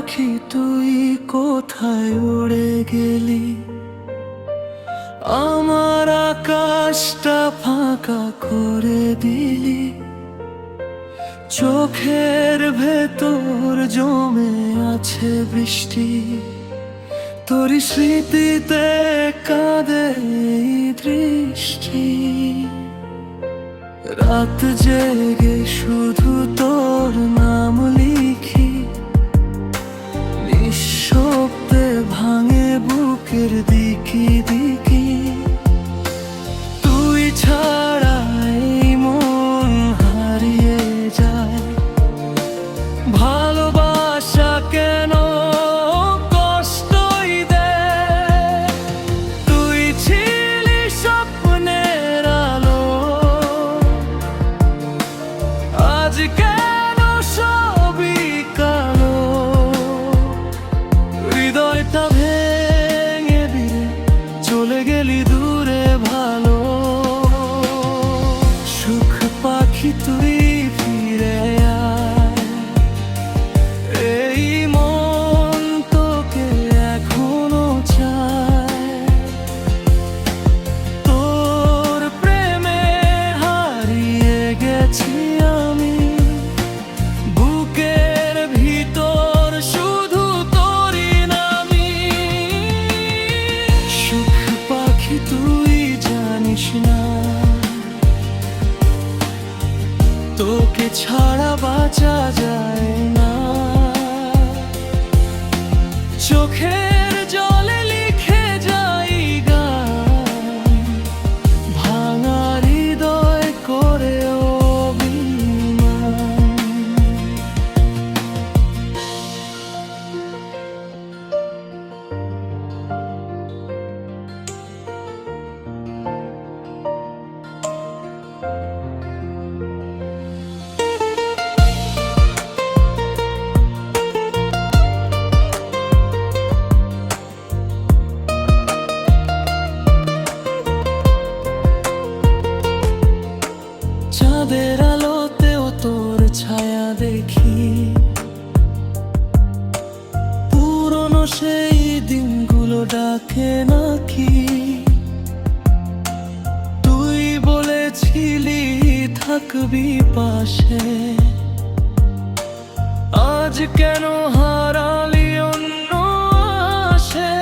পাখি তুই কোথায় উড়ে গেলি? আমার আকাশটা ফাঁকা করে দিলি। চোখের ভেতর জমে আছে বৃষ্টি, তোর স্মৃতিতে কাঁদে এই দৃষ্টি। রাত জেগে শুধু তোর নাম লিখি, নিঃশব্দে ভাঙে বুকের দিকি দিকি। তুই ছাড়া এই মন হারিয়ে যায়। ভালোবাসা কেন কষ্টই দেয়? তুই ছিলি স্বপ্নের আলো, আজ কেন সবই কালো? হৃদয়টা ভেঙে দিয়ে চলে গেলি দূরে ভালো। সুখ পাখি তুই ফিরে আয়, এই মন তোকে এখনো চায়। তোর প্রেমে হারিয়ে গেছি আমি, বুকের ভিতর শুধু তোরই নামি। সুখ পাখি তুই জানিস না, তোকে ছাড়া বাঁচা যায় না। চোখের জলে লিখে যাই গান, ভাঙা হৃদয় করে অভিমান। চাঁদের আলোতেও তোর ছায়া দেখি, পুরনো সেই দিনগুলো ডাকে নাকি? তুই বলেছিলি থাকবি পাশে, আজ কেন হারালি অন্য আশে?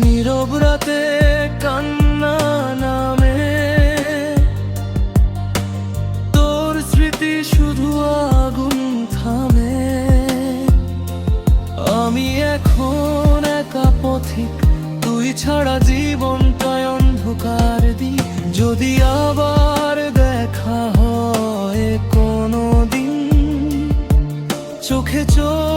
নীরব রাতে কান্না নামে, তোর স্মৃতি শুধু আগুন থামে। আমি এখন একা পথিক, তুই ছাড়া জীবনটায় অন্ধকার দিক। যদি আবার দেখা হয় কোনো দিন, চোখে চোখ